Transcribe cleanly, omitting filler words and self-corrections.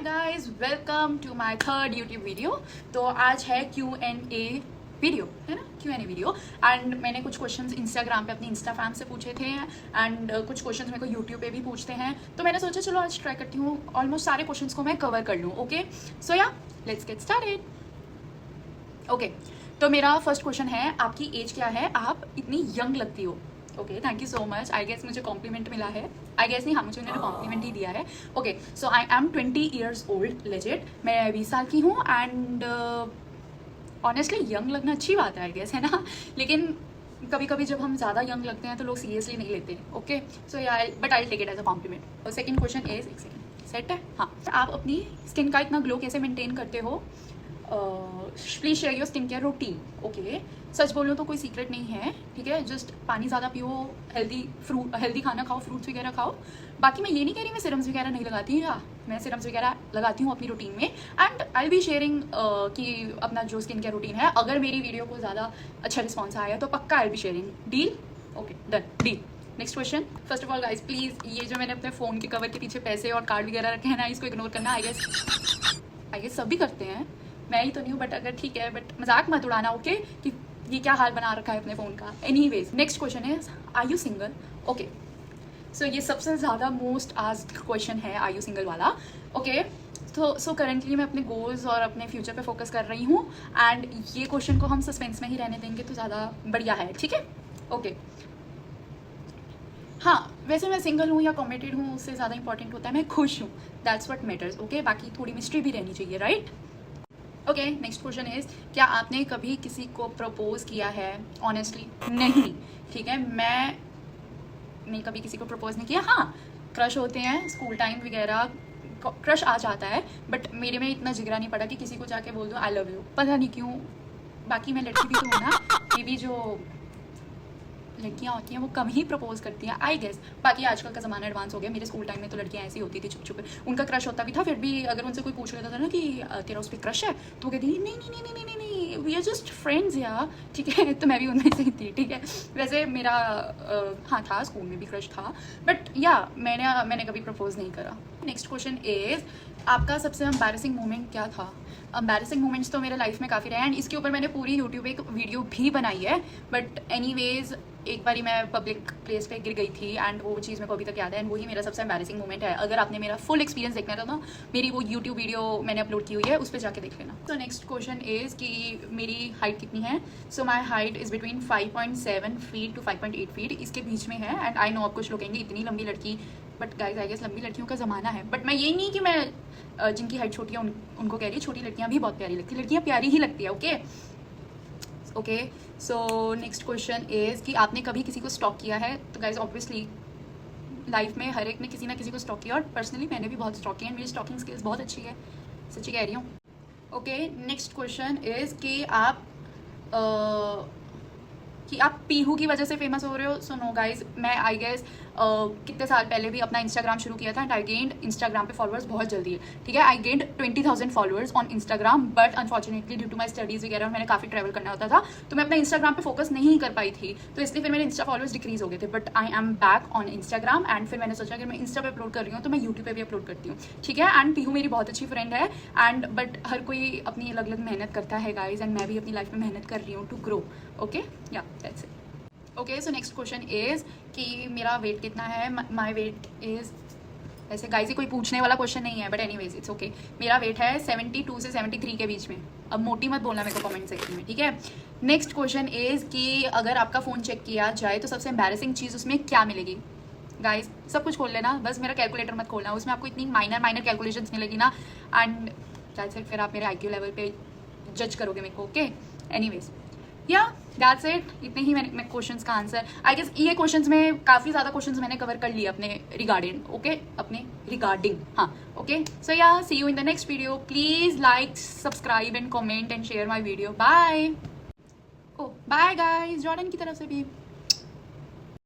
Guys, welcome to my third YouTube video. तो आज है Q&A वीडियो, है ना, Q&A वीडियो। एंड मैंने कुछ क्वेश्चंस इंस्टाग्राम पे अपनी इंस्टा फैम से पूछे थे एंड कुछ क्वेश्चंस मेरे को यूट्यूब पे भी पूछते हैं, तो मैंने सोचा चलो आज ट्राई करती हूँ ऑलमोस्ट सारे क्वेश्चंस को मैं कवर कर लूँ। ओके, सो या लेट्स गेट स्टार्टेड। ओके, तो मेरा फर्स्ट क्वेश्चन है, आपकी एज क्या है, आप इतनी यंग लगती हो। Okay, thank you so much. I guess मुझे कॉम्प्लीमेंट मिला है। आई गेस नहीं, हाँ, मुझे उन्होंने कॉम्प्लीमेंट ही दिया है। Okay, so I am 20 years old legit. मैं 20 साल की हूँ एंड ऑनेस्टली यंग लगना अच्छी बात है, आई गेस, है ना। लेकिन कभी कभी जब हम ज़्यादा यंग लगते हैं तो लोग सीरियसली नहीं लेते। ओके, सो या but I take it as a compliment. Second question is, एक सेकेंड, सेट है, हाँ, आप अपनी स्किन का इतना ग्लो कैसे मेंटेन करते हो? Please share your skin care routine. Okay, सच बोलूँ तो कोई सीक्रेट नहीं है, ठीक है। जस्ट पानी ज़्यादा पियो, हेल्दी खाना खाओ, फ्रूट्स वगैरह खाओ। बाकी मैं ये नहीं कह रही मैं सिरम्स वगैरह नहीं लगाती, या मैं सिरम्स वगैरह लगाती हूँ अपनी रूटीन में। एंड आई बी शेयरिंग कि अपना जो स्किन केयर रूटीन है, अगर मेरी वीडियो को ज़्यादा अच्छा रिस्पॉन्स आया तो पक्का I be sharing. Deal? Okay, done, deal. Next question. First of all guys, please ये जो मैंने अपने फ़ोन के कवर के पीछे पैसे और कार्ड वगैरह रखे हैं ना, इसको इग्नोर करना। आई गेस सभी करते हैं, मैं ही तो नहीं हूँ, बट अगर ठीक है, बट मजाक मत उड़ाना। ओके, कि ये क्या हाल बना रखा है अपने फ़ोन का। Anyways, next question is, are you single? Okay, so ये सबसे ज़्यादा मोस्ट आस्क्ड क्वेश्चन है, आर यू सिंगल वाला। ओके, सो करेंटली मैं अपने गोल्स और अपने फ्यूचर पे फोकस कर रही हूँ एंड ये क्वेश्चन को हम सस्पेंस में ही रहने देंगे तो ज़्यादा बढ़िया है, ठीक है। ओके, हाँ, वैसे मैं सिंगल हूँ या कमिटेड हूँ उससे ज़्यादा इंपॉर्टेंट होता है मैं खुश हूँ। That's what matters. ओके, बाकी थोड़ी मिस्ट्री भी रहनी चाहिए, right. Okay, next question is, क्या आपने कभी किसी को प्रपोज किया है? ऑनेस्टली नहीं, ठीक है, मैंने कभी किसी को प्रपोज नहीं किया। हाँ, क्रश होते हैं स्कूल टाइम वगैरह, क्रश आ जाता है, बट मेरे में इतना जिगरा नहीं पड़ा कि किसी को जाके बोल दो आई लव यू, पता नहीं क्यों। बाकी मैं लड़की भी तो हूँ ना, ये भी जो लड़कियाँ होती हैं वो कम ही प्रपोज करती हैं, आई गेस। बाकी आजकल का ज़माना एडवांस हो गया, मेरे स्कूल टाइम में तो लड़कियाँ ऐसी होती थी, छुप छुप उनका क्रश होता भी था, फिर भी अगर उनसे कोई पूछ लेता था ना कि तेरा उस पर क्रश है, तो कहती नहीं नहीं नहीं नहीं नहीं नहीं, वी आर जस्ट फ्रेंड्स यार, ठीक है। तो मैं भी उनमें से ही थी, ठीक है। वैसे मेरा हाँ था, स्कूल में भी क्रश था, बट या मैंने कभी प्रपोज नहीं करा। नेक्स्ट क्वेश्चन इज, आपका सबसे एम्बैरेसिंग मोमेंट क्या था? एम्बैरेसिंग मोमेंट्स तो मेरे लाइफ में काफ़ी रहे एंड इसके ऊपर मैंने पूरी यूट्यूब एक वीडियो भी बनाई है, बट एनीवेज एक बारी मैं पब्लिक प्लेस पे गिर गई थी एंड वो चीज़ मेरे को अभी तक याद है एंड वही मेरा सबसे एम्बैरेसिंग मोमेंट है। अगर आपने मेरा फुल एक्सपीरियंस देखना था ना, मेरी वो यूट्यूब वीडियो मैंने अपलोड की हुई है, उस पर जाके देख लेना। तो नेक्स्ट क्वेश्चन इज़ कि मेरी हाइट कितनी है? So my height is between 5.7 feet to 5.8 feet, इसके बीच में है। एंड आई नो आप कुछ लोग कहेंगे इतनी लंबी लड़की, बट गाइज आई गेस लंबी लड़कियों का ज़माना है। बट मैं यही नहीं कि मैं जिनकी हाइट छोटी है उनको कह रही है, छोटी लड़कियाँ भी बहुत प्यारी लगती है, लड़कियाँ प्यारी ही लगती है। Okay okay, so next question is कि आपने कभी किसी को स्टॉक किया है? तो गाइज ऑब्वियसली लाइफ में हर एक ने किसी ना किसी को स्टॉक किया और पर्सनली मैंने भी बहुत स्टॉक किया, मेरी स्टॉकिंग स्किल्स बहुत अच्छी है, सच्ची कह रही हूँ। ओके, नेक्स्ट क्वेश्चन इज़ कि आप पीहू की वजह से फेमस हो रहे हो? सो नो गाइज, मैं आई गेस कितने साल पहले भी अपना इंस्टाग्राम शुरू किया था एंड आई गेंड इंस्टाग्राम पे फॉलोअर्स बहुत जल्दी है, ठीक है। I gained 20,000 followers on Instagram, but unfortunately due to my studies वगैरह मैंने काफ़ी ट्रैवल करना होता था, तो मैं अपना इंस्टाग्राम पे फोकस नहीं कर पाई थी, तो इसलिए फिर मेरे इंस्टा फॉलोअर्स डिक्रीज हो गए थे। But I am back on Instagram and फिर मैंने सोचा कि मैं इंस्टा पे अपलोड कर रही हूँ तो मैं यूट्यूब पे भी अपलोड करती हूँ, ठीक है। एंड पीहू मेरी बहुत अच्छी फ्रेंड है एंड बट हर कोई अपनी अलग अलग मेहनत करता है गाइज, एंड मैं भी अपनी लाइफ में मेहनत कर रही हूँ टू ग्रो। ओके, या that's it. Okay, so next question is कि मेरा वेट कितना है? माई वेट इज़, वैसे गाइस ये कोई पूछने वाला क्वेश्चन नहीं है, बट एनीवेज इट्स ओके। मेरा वेट है 72 से 73 के बीच में। अब मोटी मत बोलना मेरे को कमेंट सेक्शन में, ठीक है। नेक्स्ट क्वेश्चन इज़ कि अगर आपका फ़ोन चेक किया जाए तो सबसे एम्बैरेसिंग चीज़ उसमें क्या मिलेगी? गाइस सब कुछ खोल लेना, बस मेरा कैलकुलेटर मत खोलना, उसमें आपको इतनी माइनर कैलकुलेशंस मिलेगी ना, एंड दैट्स इट। फिर आप मेरे IQ लेवल पे जज करोगे मेरे को। Okay, anyways yeah that's it, इतने ही मैंने क्वेश्चंस का आंसर। आई गेस ये क्वेश्चंस में काफ़ी ज़्यादा क्वेश्चंस मैंने कवर कर लिए अपने रिगार्डिंग। ओके, अपने रिगार्डिंग, हाँ। Okay, so yeah see you in the next video. Please like, subscribe and comment and share my video. Bye. Oh bye guys, Jordan की तरफ से भी।